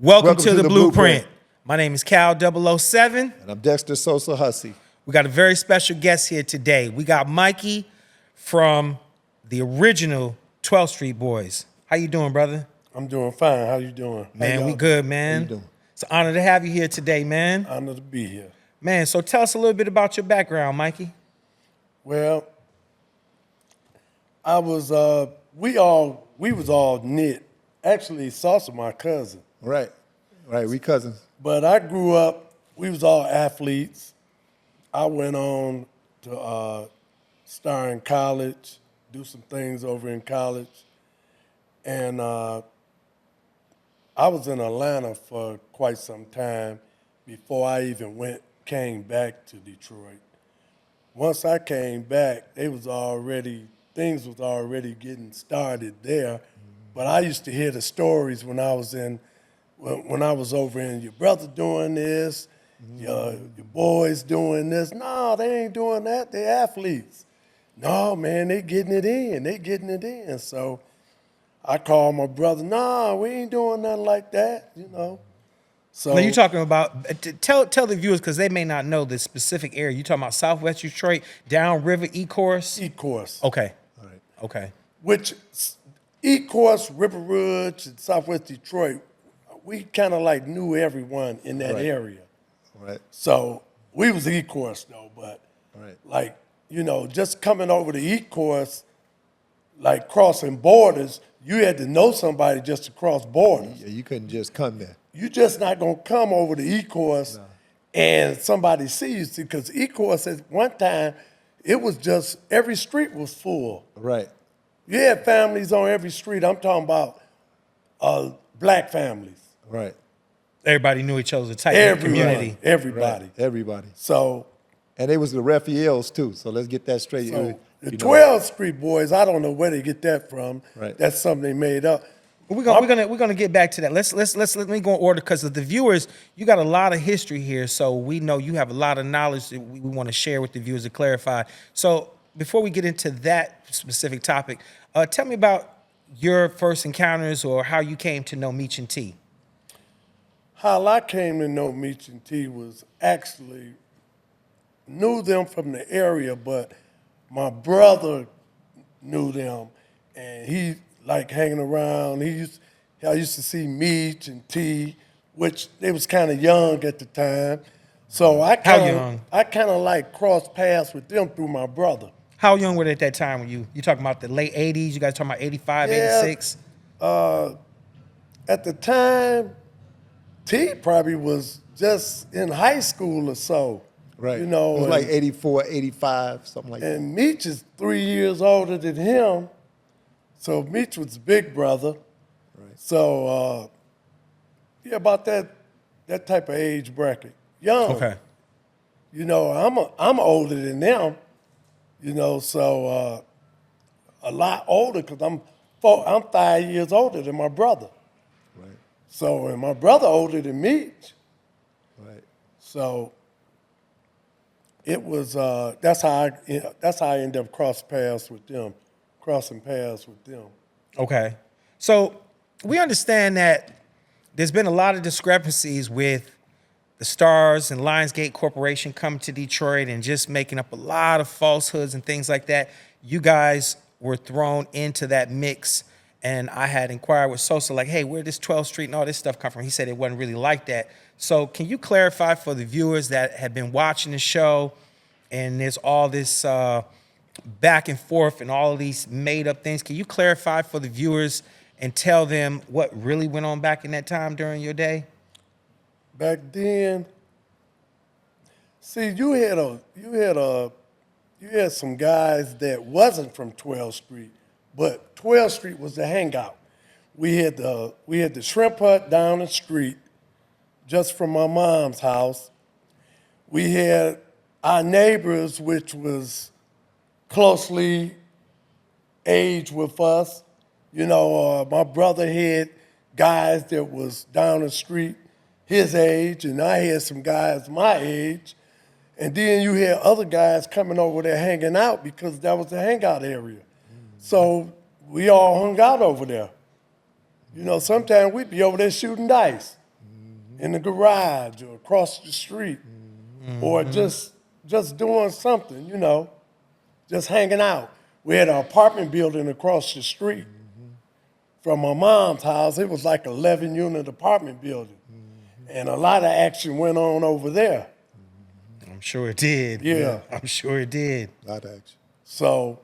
Welcome to the Blueprint. My name is Cal 007. And I'm Dexter Sosa Hussey. We got a very special guest here today. We got Mikey from the original 12th Street Boys. How you doing, brother? I'm doing fine. How you doing? Man, we good, man. How you doing? It's an honor to have you here today, man. Honor to be here. Man, so tell us a little bit about your background, Mikey. Well, I was we was all knit. Actually, Sauce my cousin. Right, we cousins. But I grew up, we was all athletes. I went on to star in college, do some things over in college. And I was in Atlanta for quite some time before I even came back to Detroit. Once I came back, things was already getting started there. But I used to hear the stories when I was over in, your brother doing this, your boys doing this. No, they ain't doing that. They athletes. No, man, they getting it in. So I called my brother. No, we ain't doing nothing like that, you know. So Now you're talking about, tell the viewers, because they may not know the specific area. You talking about Southwest Detroit, downriver, E-Course? E-Course. Okay. All right. Okay. Which E-Course, River Ridge, and Southwest Detroit, we kind of like knew everyone in that area. Right. So we was E-Course though, but like, you know, just coming over to E-Course, like crossing borders, you had to know somebody just to cross borders. Yeah, you couldn't just come there. You just not gonna come over to E-Course and somebody see you, because E-Course at one time, it was just, every street was full. Right. You had families on every street. I'm talking about black families. Right. Everybody knew each other, a tight community. Everybody. Right. Everybody. So, And they was the Raphaels too, so let's get that straight. so the 12th Street Boys, I don't know where they get that from. Right. That's something they made up. We're gonna get back to that. Let me go in order, because of the viewers, you got a lot of history here, so we know you have a lot of knowledge that we want to share with the viewers to clarify. So before we get into that specific topic, tell me about your first encounters or how you came to know Meech and T. How I came to know Meech and T was actually, knew them from the area, but my brother knew them, and he like hanging around. I used to see Meech and T, which they was kind of young at the time. So I kind of like crossed paths with them through my brother. How young were they at that time when you talking about the late 80s? You guys talking about 85, 86? At the time, T probably was just in high school or so. Right. You know, it was like 84, 85, something like that. And Meech is 3 years older than him. So Meech was big brother. Right. So yeah, about that type of age bracket. Young. Okay. You know, I'm older than them. You know, so a lot older, because I'm 5 years older than my brother. Right. So, and my brother older than Meech. Right. So it was that's how I ended up crossing paths with them. Okay. So we understand that there's been a lot of discrepancies with the STARZ and Lionsgate Corporation coming to Detroit and just making up a lot of falsehoods and things like that. You guys were thrown into that mix, and I had inquired with Sosa, like, hey, where does 12th Street and all this stuff come from? He said it wasn't really like that. So can you clarify for the viewers that have been watching the show, and there's all this back and forth and all of these made up things, can you clarify for the viewers and tell them what really went on back in that time during your day? Back then, see, you had some guys that wasn't from 12th Street, but 12th Street was the hangout. We had the shrimp hut down the street, just from my mom's house. We had our neighbors, which was closely aged with us. You know, my brother had guys that was down the street his age, and I had some guys my age. And then you had other guys coming over there hanging out, because that was the hangout area. So we all hung out over there. You know, sometimes we'd be over there shooting dice. in the garage or across the street, or just doing something, you know, just hanging out. We had an apartment building across the street from my mom's house. It was like an 11-unit apartment building. And a lot of action went on over there. I'm sure it did. Yeah. I'm sure it did. A lot of action. So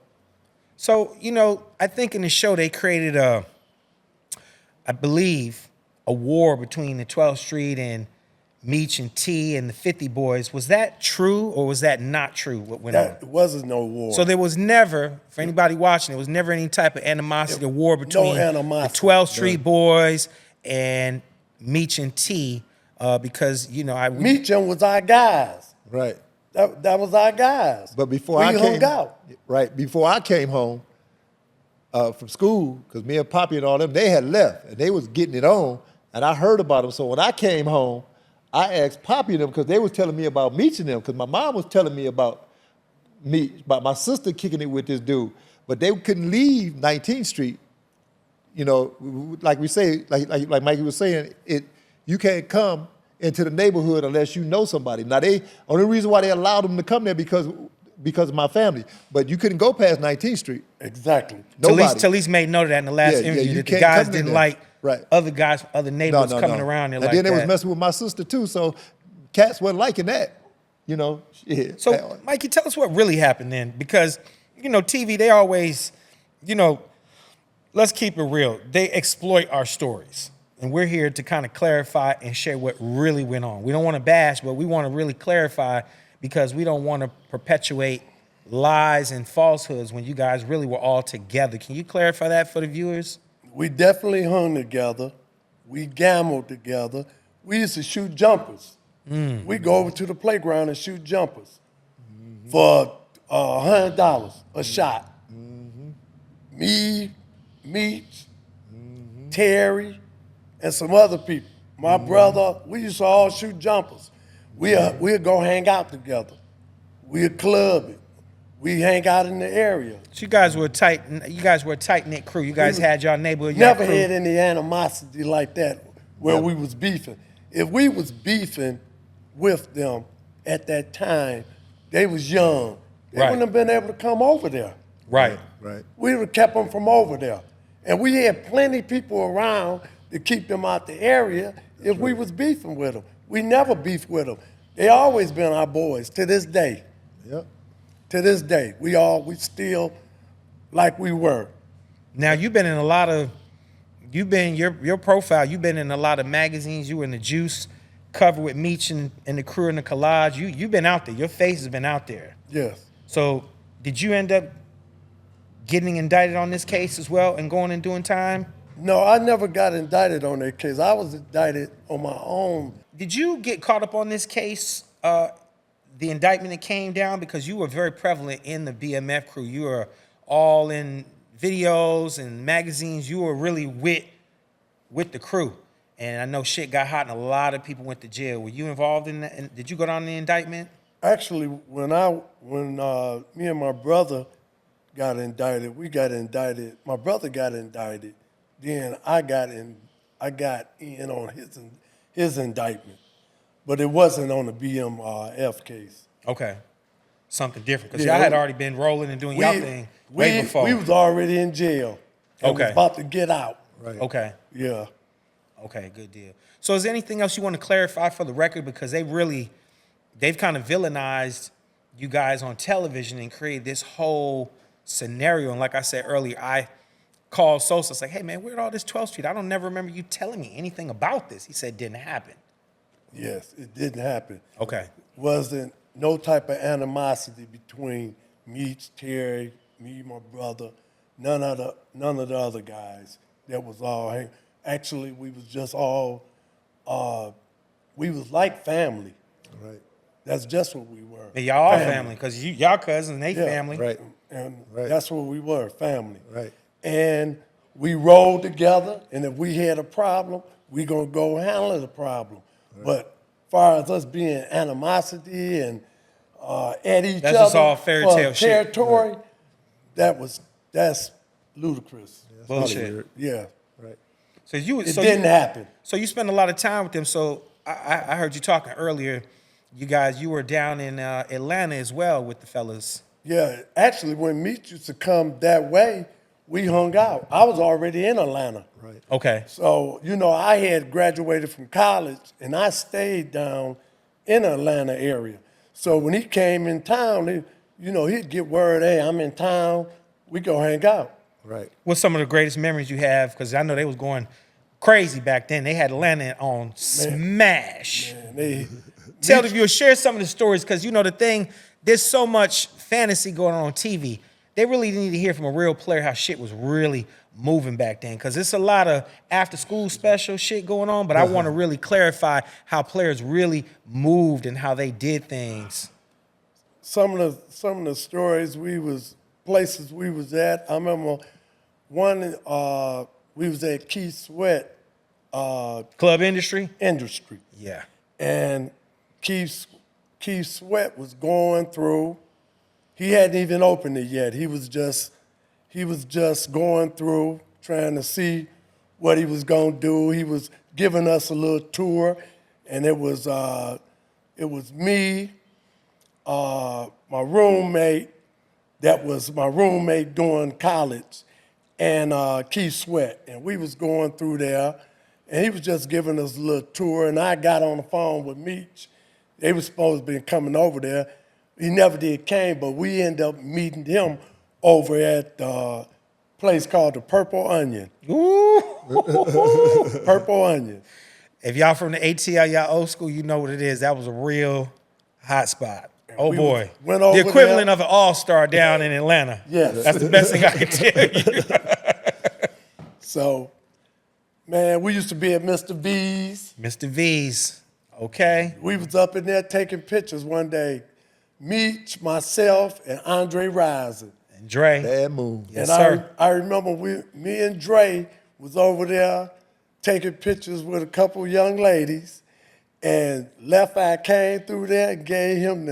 So, you know, I think in the show they created I believe, a war between the 12th Street and Meech and T and the 50 Boys. Was that true or was that not true, what went that on? wasn't no war. So there was never, for anybody watching, there was never any type of animosity or war between the animosity. 12th Street Boys and Meech and T because, you know, Meech was our guys. Right. That was our guys. But before we I hung came out. right before I came home from school, because me and Poppy and all them, they had left and they was getting it on, and I heard about them. So when I came home, I asked Poppy and them because they was telling me about Meech and them, because my mom was telling me about my sister kicking it with this dude, but they couldn't leave 19th Street. You know, like we say, like Mikey was saying, you can't come into the neighborhood unless you know somebody. Now only reason why they allowed them to come there because of my family, but you couldn't go past 19th Street. Exactly. Nobody. Talise made note of that in the last Yeah, interview, you that the can't guys come in didn't there. like Right. other neighbors coming around there and like then they was that. messing with my sister too, so cats wasn't liking that. You know, shit. So, Mikey, tell us what really happened then, because, you know, TV, they always, you know, let's keep it real. They exploit our stories, and we're here to kind of clarify and share what really went on. We don't want to bash, but we want to really clarify because we don't want to perpetuate lies and falsehoods when you guys really were all together. Can you clarify that for the viewers? We definitely hung together. We gambled together. We used to shoot jumpers. We go over to the playground and shoot jumpers for $100 a shot. Me, Meech, Terry, and some other people. My brother, we used to all shoot jumpers. We'd go hang out together. We'd club it. We hang out in the area. So you guys were a tight-knit crew. You guys had your neighborhood. Never had any animosity like that where we was beefing. If we was beefing with them at that time, they was young. They Right. wouldn't have been able to come over there. Right. Right. We would have kept them from over there. And we had plenty of people around to keep them out the area if we was beefing with them. We never beefed with them. They always been our boys to this day. Yep. To this day, we still like we were. Now you've been in a lot of, your profile. You've been in a lot of magazines. You were in the Juice cover with Meech and the crew in the collage. You've been out there. Your face has been out there. Yes. So did you end up getting indicted on this case as well and going and doing time? No, I never got indicted on that case. I was indicted on my own. Did you get caught up on this case? The indictment that came down because you were very prevalent in the BMF crew. You were all in videos and magazines. You were really with the crew. And I know shit got hot and a lot of people went to jail. Were you involved in that? And did you go down the indictment? Actually, when me and my brother got indicted, we got indicted. My brother got indicted. Then I got in on his indictment. But it wasn't on the BMF case. Okay. Something different. Because Yeah, y'all had already been rolling and doing y'all thing way before. We was already in jail. And Okay. was about to get out. Right. Okay. Yeah. Okay, good deal. So is there anything else you want to clarify for the record? Because they've kind of villainized you guys on television and created this whole scenario. And like I said earlier, I called Sosa, it's like, hey man, where'd all this 12th Street? I don't never remember you telling me anything about this. He said it didn't happen. Yes, it didn't happen. Okay. Wasn't no type of animosity between Meech, Terry, me, my brother, none of the other guys. That was all hang. Actually, we was just all we was like family. Right. That's just what we were. And y'all all family, because y'all cousins, they Yeah. family. Right. And Right. that's what we were, family. Right. And we rolled together, and if we had a problem, we gonna go handle the problem. Right. But as far as us being animosity and at each That's other just all fairy for tale shit. territory, that's ludicrous. Bullshit. Yeah. Right. So It didn't happen. So you spend a lot of time with them. So I heard you talking earlier. You were down in Atlanta as well with the fellas. Yeah, actually, when Meech used to come that way, we hung out. I was already in Atlanta. Right. Okay. So, I had graduated from college, and I stayed down in the Atlanta area. So when he came in town, he'd get word, hey, I'm in town, we go hang out. Right. What's some of the greatest memories you have? Because I know they was going crazy back then. They had Atlanta on smash. Man, Tell the viewers, share some of the stories, because the thing, there's so much fantasy going on TV. They really need to hear from a real player how shit was really moving back then, because it's a lot of after school special shit going on, but I want to really clarify how players really moved and how they did things. some of the stories places we was at. I remember one we was at Keith Sweat Club industry? Industry. Yeah. And Keith Sweat was going through. He hadn't even opened it yet. He was just going through, trying to see what he was gonna do. He was giving us a little tour, and it was me, my roommate, that was my roommate during college, and Keith Sweat, and we was going through there, and he was just giving us a little tour, and I got on the phone with Meech. They were supposed to be coming over there. He never did came, but we ended up meeting him over at a place called the Purple Onion. Ooh. Purple Onion. If y'all from the ATL, y'all old school, you know what it is. That was a real hot spot. Oh boy. Went over the equivalent there. of an all-star down in Atlanta. Yes. That's the best thing I can tell you. So, man, we used to be at Mr. V's. Mr. V's. Okay. We was up in there taking pictures one day. Meech, myself, and Andre Rising. And Dre. Bad move. Yes, and sir. I remember me and Dre was over there taking pictures with a couple young ladies, and Left Eye came through there and gave him the